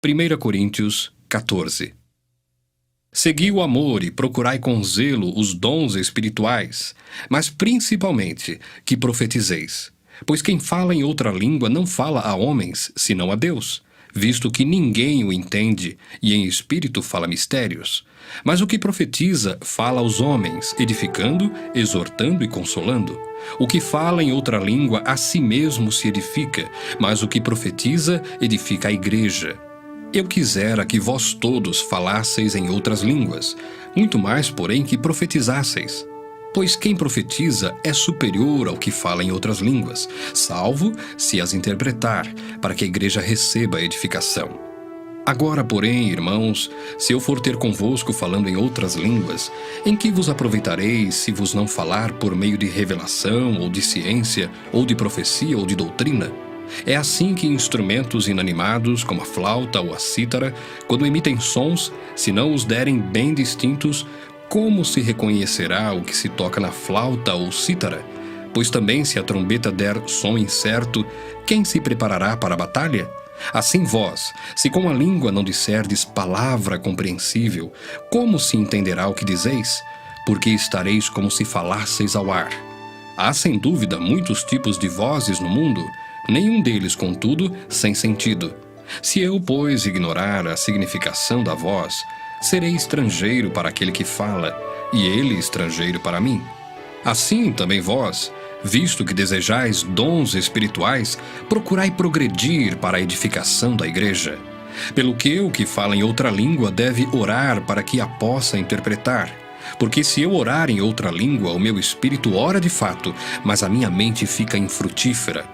1 Coríntios 14. Segui o amor e procurai com zelo os dons espirituais, mas principalmente que profetizeis. Pois quem fala em outra língua não fala a homens, senão a Deus, visto que ninguém o entende, e em espírito fala mistérios. Mas o que profetiza fala aos homens, edificando, exortando e consolando. O que fala em outra língua a si mesmo se edifica, mas o que profetiza edifica a igreja. Eu quisera que vós todos falasseis em outras línguas, muito mais, porém, que profetizasseis. Pois quem profetiza é superior ao que fala em outras línguas, salvo se as interpretar, para que a igreja receba a edificação. Agora, porém, irmãos, se eu for ter convosco falando em outras línguas, em que vos aproveitareis se vos não falar por meio de revelação, ou de ciência, ou de profecia, ou de doutrina? É assim que instrumentos inanimados, como a flauta ou a cítara, quando emitem sons, se não os derem bem distintos, como se reconhecerá o que se toca na flauta ou cítara? Pois também se a trombeta der som incerto, quem se preparará para a batalha? Assim vós, se com a língua não disserdes palavra compreensível, como se entenderá o que dizeis? Porque estareis como se falasseis ao ar. Há sem dúvida muitos tipos de vozes no mundo, nenhum deles, contudo, sem sentido. Se eu, pois, ignorar a significação da voz, serei estrangeiro para aquele que fala, e ele estrangeiro para mim. Assim também vós, visto que desejais dons espirituais, procurai progredir para a edificação da igreja. Pelo que o que fala em outra língua deve orar para que a possa interpretar. Porque se eu orar em outra língua, o meu espírito ora de fato, mas a minha mente fica infrutífera.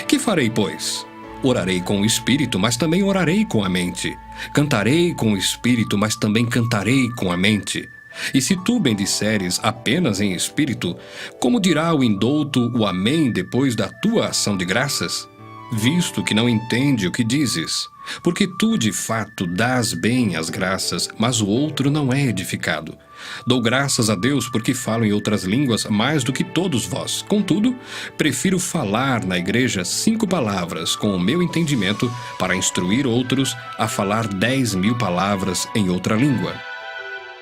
Que farei, pois? Orarei com o espírito, mas também orarei com a mente. Cantarei com o espírito, mas também cantarei com a mente. E se tu bendisseres apenas em espírito, como dirá o indouto o amém depois da tua ação de graças? Visto que não entende o que dizes. Porque tu, de fato, dás bem as graças, mas o outro não é edificado. Dou graças a Deus porque falo em outras línguas mais do que todos vós. Contudo, prefiro falar na igreja 5 palavras com o meu entendimento para instruir outros a falar 10.000 palavras em outra língua.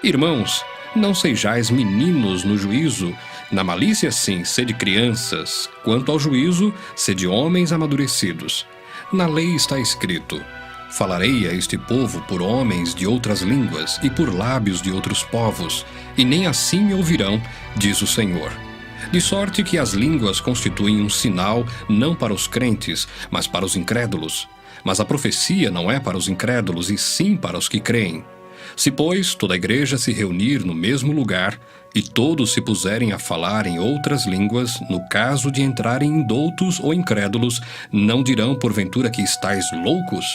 Irmãos, não sejais meninos no juízo. Na malícia, sim, sede crianças. Quanto ao juízo, sede homens amadurecidos. Na lei está escrito: falarei a este povo por homens de outras línguas e por lábios de outros povos, e nem assim me ouvirão, diz o Senhor. De sorte que as línguas constituem um sinal não para os crentes, mas para os incrédulos. Mas a profecia não é para os incrédulos, e sim para os que creem. Se, pois, toda a igreja se reunir no mesmo lugar, e todos se puserem a falar em outras línguas, no caso de entrarem indoutos ou incrédulos, não dirão porventura que estáis loucos?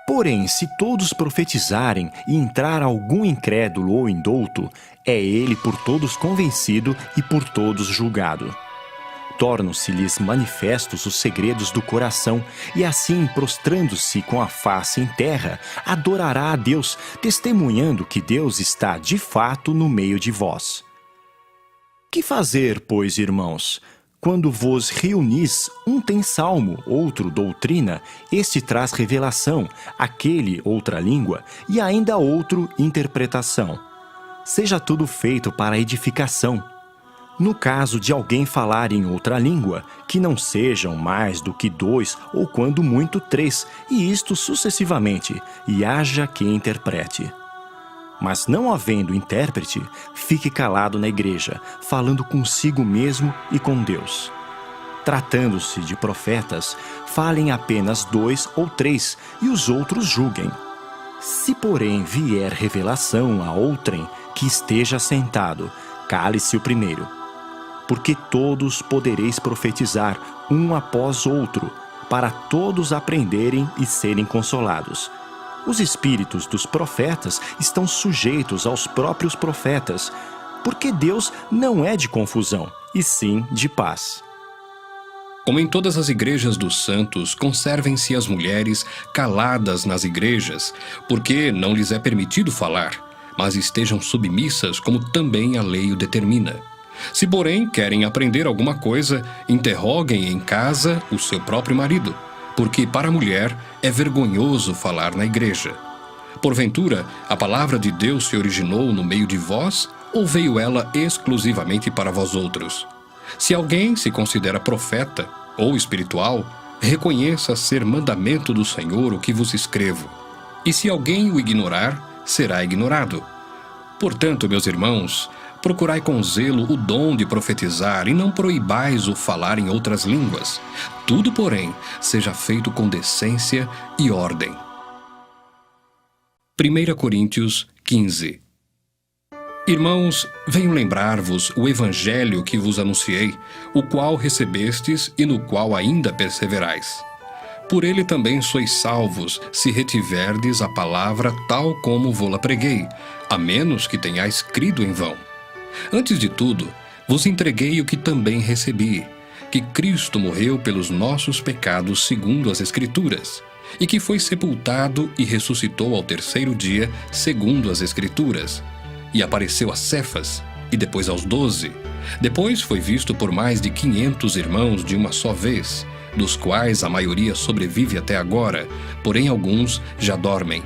Porém, se todos profetizarem e entrar algum incrédulo ou indouto, é ele por todos convencido e por todos julgado. Tornam-se-lhes manifestos os segredos do coração, e assim, prostrando-se com a face em terra, adorará a Deus, testemunhando que Deus está de fato no meio de vós. Que fazer, pois, irmãos? Quando vos reunis, um tem salmo, outro doutrina, este traz revelação, aquele outra língua, e ainda outro interpretação. Seja tudo feito para a edificação. No caso de alguém falar em outra língua, que não sejam mais do que 2 ou quando muito 3, e isto sucessivamente, e haja quem interprete. Mas não havendo intérprete, fique calado na igreja, falando consigo mesmo e com Deus. Tratando-se de profetas, falem apenas 2 ou 3, e os outros julguem. Se, porém, vier revelação a outrem que esteja sentado, cale-se o primeiro. Porque todos podereis profetizar, um após outro, para todos aprenderem e serem consolados. Os espíritos dos profetas estão sujeitos aos próprios profetas, porque Deus não é de confusão, e sim de paz. Como em todas as igrejas dos santos, conservem-se as mulheres caladas nas igrejas, porque não lhes é permitido falar, mas estejam submissas como também a lei o determina. Se, porém, querem aprender alguma coisa, interroguem em casa o seu próprio marido, porque para a mulher é vergonhoso falar na igreja. Porventura, a palavra de Deus se originou no meio de vós, ou veio ela exclusivamente para vós outros? Se alguém se considera profeta ou espiritual, reconheça ser mandamento do Senhor o que vos escrevo. E se alguém o ignorar, será ignorado. Portanto, meus irmãos, procurai com zelo o dom de profetizar e não proibais o falar em outras línguas. Tudo, porém, seja feito com decência e ordem. 1 Coríntios 15. Irmãos, venho lembrar-vos o evangelho que vos anunciei, o qual recebestes e no qual ainda perseverais. Por ele também sois salvos, se retiverdes a palavra tal como vô-la preguei, a menos que tenhais crido em vão. Antes de tudo, vos entreguei o que também recebi, que Cristo morreu pelos nossos pecados segundo as Escrituras, e que foi sepultado e ressuscitou ao terceiro dia segundo as Escrituras, e apareceu a Cefas, e depois aos 12. Depois foi visto por mais de 500 irmãos de uma só vez, dos quais a maioria sobrevive até agora, porém alguns já dormem.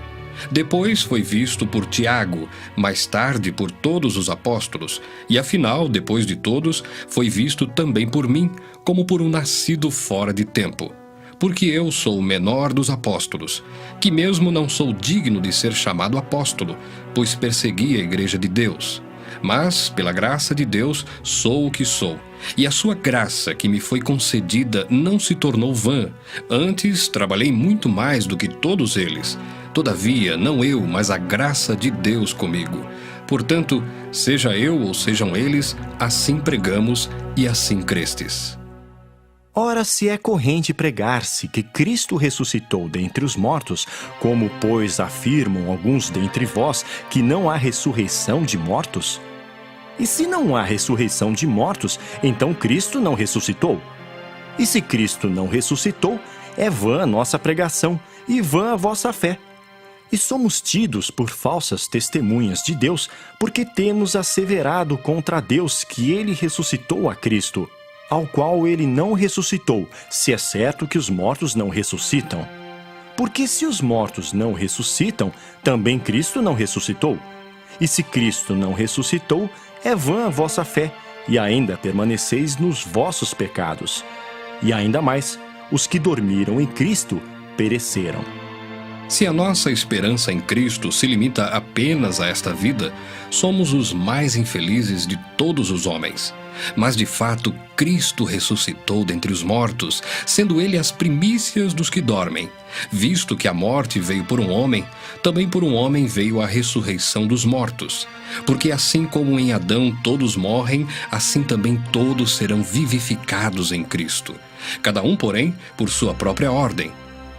Depois foi visto por Tiago, mais tarde por todos os apóstolos, e afinal, depois de todos, foi visto também por mim, como por um nascido fora de tempo. Porque eu sou o menor dos apóstolos, que mesmo não sou digno de ser chamado apóstolo, pois persegui a igreja de Deus. Mas, pela graça de Deus, sou o que sou, e a sua graça que me foi concedida não se tornou vã. Antes, trabalhei muito mais do que todos eles. Todavia, não eu, mas a graça de Deus comigo. Portanto, seja eu ou sejam eles, assim pregamos e assim crestes. Ora, se é corrente pregar-se que Cristo ressuscitou dentre os mortos, como, pois, afirmam alguns dentre vós que não há ressurreição de mortos? E se não há ressurreição de mortos, então Cristo não ressuscitou? E se Cristo não ressuscitou, é vã a nossa pregação e vã a vossa fé. E somos tidos por falsas testemunhas de Deus, porque temos asseverado contra Deus que ele ressuscitou a Cristo, ao qual ele não ressuscitou, se é certo que os mortos não ressuscitam. Porque se os mortos não ressuscitam, também Cristo não ressuscitou. E se Cristo não ressuscitou, é vã a vossa fé, e ainda permaneceis nos vossos pecados. E ainda mais, os que dormiram em Cristo pereceram. Se a nossa esperança em Cristo se limita apenas a esta vida, somos os mais infelizes de todos os homens. Mas de fato, Cristo ressuscitou dentre os mortos, sendo ele as primícias dos que dormem. Visto que a morte veio por um homem, também por um homem veio a ressurreição dos mortos. Porque assim como em Adão todos morrem, assim também todos serão vivificados em Cristo. Cada um, porém, por sua própria ordem.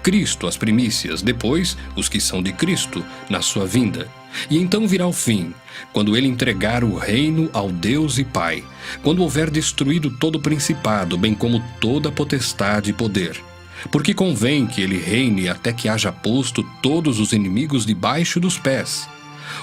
Cristo as primícias, depois os que são de Cristo, na sua vinda. E então virá o fim, quando ele entregar o reino ao Deus e Pai, quando houver destruído todo principado, bem como toda potestade e poder. Porque convém que ele reine até que haja posto todos os inimigos debaixo dos pés.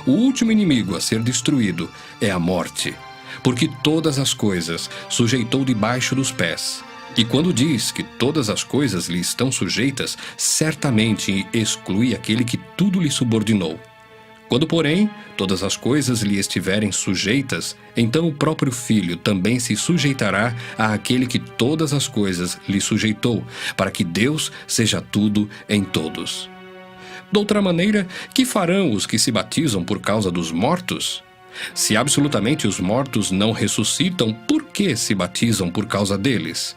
O último inimigo a ser destruído é a morte, porque todas as coisas sujeitou debaixo dos pés. E quando diz que todas as coisas lhe estão sujeitas, certamente exclui aquele que tudo lhe subordinou. Quando, porém, todas as coisas lhe estiverem sujeitas, então o próprio Filho também se sujeitará àquele que todas as coisas lhe sujeitou, para que Deus seja tudo em todos. Doutra maneira, que farão os que se batizam por causa dos mortos? Se absolutamente os mortos não ressuscitam, por que se batizam por causa deles?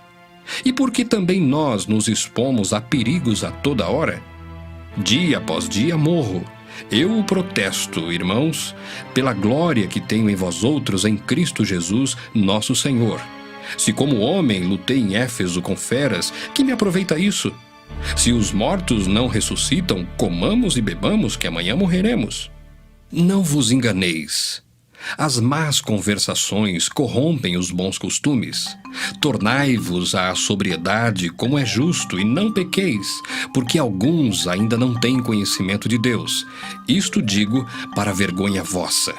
E por que também nós nos expomos a perigos a toda hora? Dia após dia morro. Eu o protesto, irmãos, pela glória que tenho em vós outros em Cristo Jesus, nosso Senhor. Se como homem lutei em Éfeso com feras, que me aproveita isso? Se os mortos não ressuscitam, comamos e bebamos, que amanhã morreremos. Não vos enganeis. As más conversações corrompem os bons costumes. Tornai-vos à sobriedade como é justo e não pequeis, porque alguns ainda não têm conhecimento de Deus. Isto digo para vergonha vossa.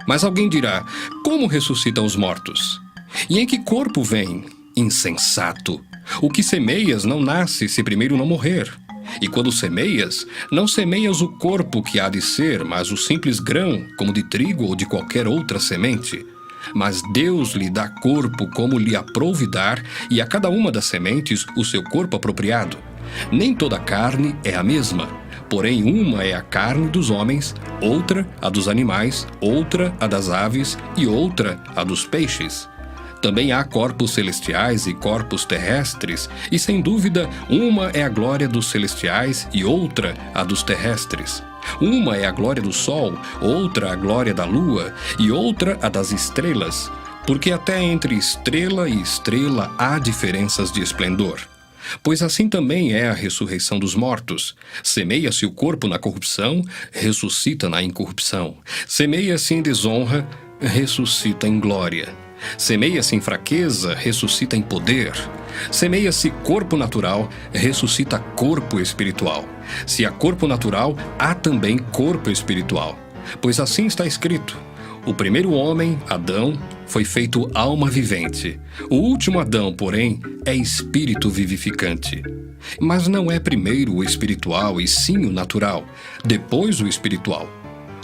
Mas alguém dirá, como ressuscitam os mortos? E em que corpo vêm? Insensato! O que semeias não nasce se primeiro não morrer. E quando semeias, não semeias o corpo que há de ser, mas o simples grão, como de trigo ou de qualquer outra semente. Mas Deus lhe dá corpo como lhe aprouve dar, e a cada uma das sementes o seu corpo apropriado. Nem toda carne é a mesma, porém uma é a carne dos homens, outra a dos animais, outra a das aves e outra a dos peixes. Também há corpos celestiais e corpos terrestres, e sem dúvida uma é a glória dos celestiais e outra a dos terrestres. Uma é a glória do sol, outra a glória da lua e outra a das estrelas, porque até entre estrela e estrela há diferenças de esplendor. Pois assim também é a ressurreição dos mortos. Semeia-se o corpo na corrupção, ressuscita na incorrupção. Semeia-se em desonra, ressuscita em glória. Semeia-se em fraqueza, ressuscita em poder. Semeia-se corpo natural, ressuscita corpo espiritual. Se há corpo natural, há também corpo espiritual. Pois assim está escrito: o primeiro homem, Adão, foi feito alma vivente. O último Adão, porém, é espírito vivificante. Mas não é primeiro o espiritual, e sim o natural, depois o espiritual.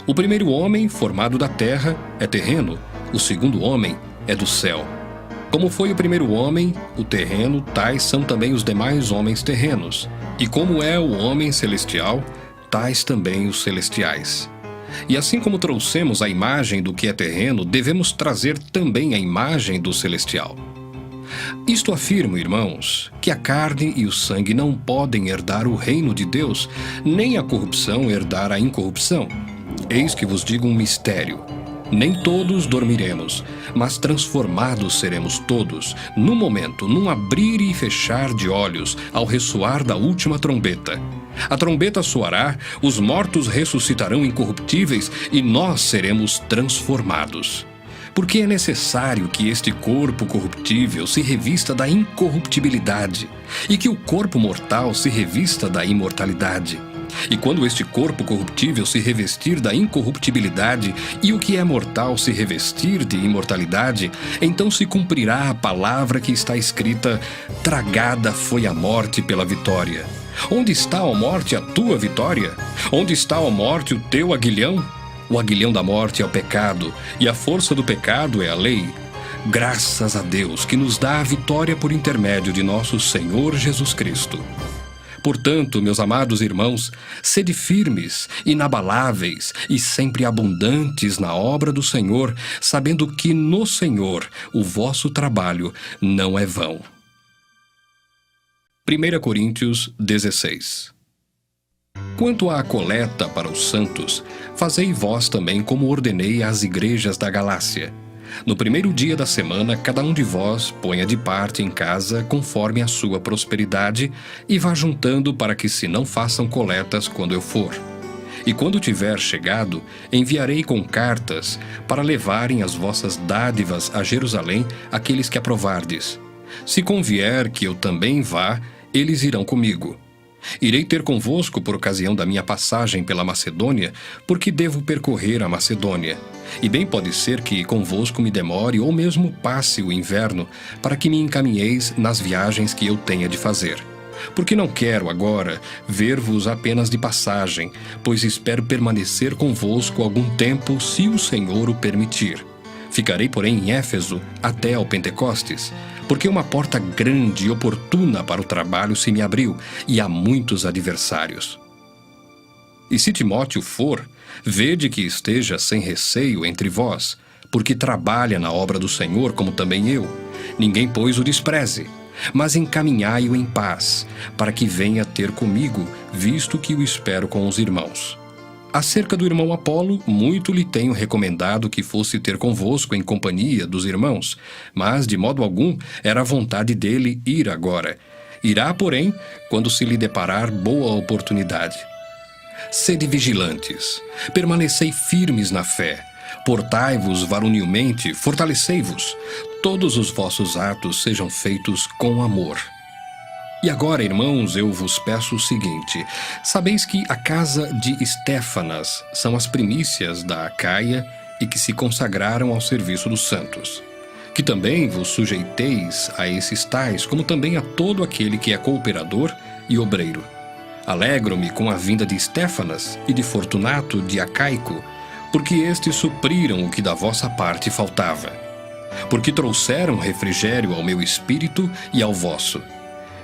O primeiro homem, formado da terra, é terreno. O segundo homem é do céu. Como foi o primeiro homem, o terreno, tais são também os demais homens terrenos. E como é o homem celestial, tais também os celestiais. E assim como trouxemos a imagem do que é terreno, devemos trazer também a imagem do celestial. Isto afirmo, irmãos, que a carne e o sangue não podem herdar o reino de Deus, nem a corrupção herdar a incorrupção. Eis que vos digo um mistério. Nem todos dormiremos, mas transformados seremos todos, num momento, num abrir e fechar de olhos, ao ressoar da última trombeta. A trombeta soará, os mortos ressuscitarão incorruptíveis e nós seremos transformados. Porque é necessário que este corpo corruptível se revista da incorruptibilidade e que o corpo mortal se revista da imortalidade. E quando este corpo corruptível se revestir da incorruptibilidade e o que é mortal se revestir de imortalidade, então se cumprirá a palavra que está escrita: tragada foi a morte pela vitória. Onde está, ó morte, a tua vitória? Onde está, ó morte, o teu aguilhão? O aguilhão da morte é o pecado, e a força do pecado é a lei. Graças a Deus que nos dá a vitória por intermédio de nosso Senhor Jesus Cristo. Portanto, meus amados irmãos, sede firmes, inabaláveis e sempre abundantes na obra do Senhor, sabendo que no Senhor o vosso trabalho não é vão. 1 Coríntios 16. Quanto à coleta para os santos, fazei vós também como ordenei às igrejas da Galácia. No primeiro dia da semana, cada um de vós ponha de parte em casa conforme a sua prosperidade e vá juntando para que se não façam coletas quando eu for. E quando tiver chegado, enviarei com cartas para levarem as vossas dádivas a Jerusalém aqueles que aprovardes. Se convier que eu também vá, eles irão comigo. Irei ter convosco por ocasião da minha passagem pela Macedônia, porque devo percorrer a Macedônia. E bem pode ser que convosco me demore ou mesmo passe o inverno, para que me encaminheis nas viagens que eu tenha de fazer. Porque não quero agora ver-vos apenas de passagem, pois espero permanecer convosco algum tempo, se o Senhor o permitir. Ficarei, porém, em Éfeso até ao Pentecostes, porque uma porta grande e oportuna para o trabalho se me abriu, e há muitos adversários. E se Timóteo for, vede que esteja sem receio entre vós, porque trabalha na obra do Senhor como também eu. Ninguém, pois, o despreze, mas encaminhai-o em paz, para que venha ter comigo, visto que o espero com os irmãos. Acerca do irmão Apolo, muito lhe tenho recomendado que fosse ter convosco em companhia dos irmãos, mas de modo algum era a vontade dele ir agora. Irá, porém, quando se lhe deparar boa oportunidade. Sede vigilantes, permanecei firmes na fé, portai-vos varonilmente, fortalecei-vos, todos os vossos atos sejam feitos com amor. E agora, irmãos, eu vos peço o seguinte: sabeis que a casa de Estéfanas são as primícias da Acaia e que se consagraram ao serviço dos santos. Que também vos sujeiteis a esses tais, como também a todo aquele que é cooperador e obreiro. Alegro-me com a vinda de Estéfanas e de Fortunato de Acaico, porque estes supriram o que da vossa parte faltava. Porque trouxeram refrigério ao meu espírito e ao vosso.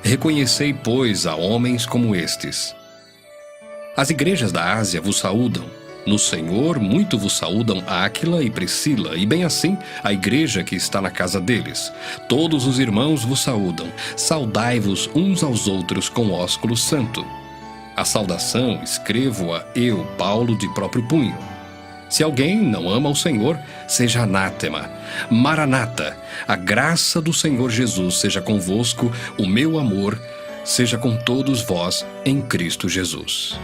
Reconhecei, pois, a homens como estes. As igrejas da Ásia vos saúdam. No Senhor muito vos saúdam Áquila e Priscila, e bem assim a igreja que está na casa deles. Todos os irmãos vos saúdam. Saudai-vos uns aos outros com ósculo santo. A saudação escrevo-a eu, Paulo, de próprio punho. Se alguém não ama o Senhor, seja anátema. Maranata, a graça do Senhor Jesus seja convosco, o meu amor seja com todos vós em Cristo Jesus.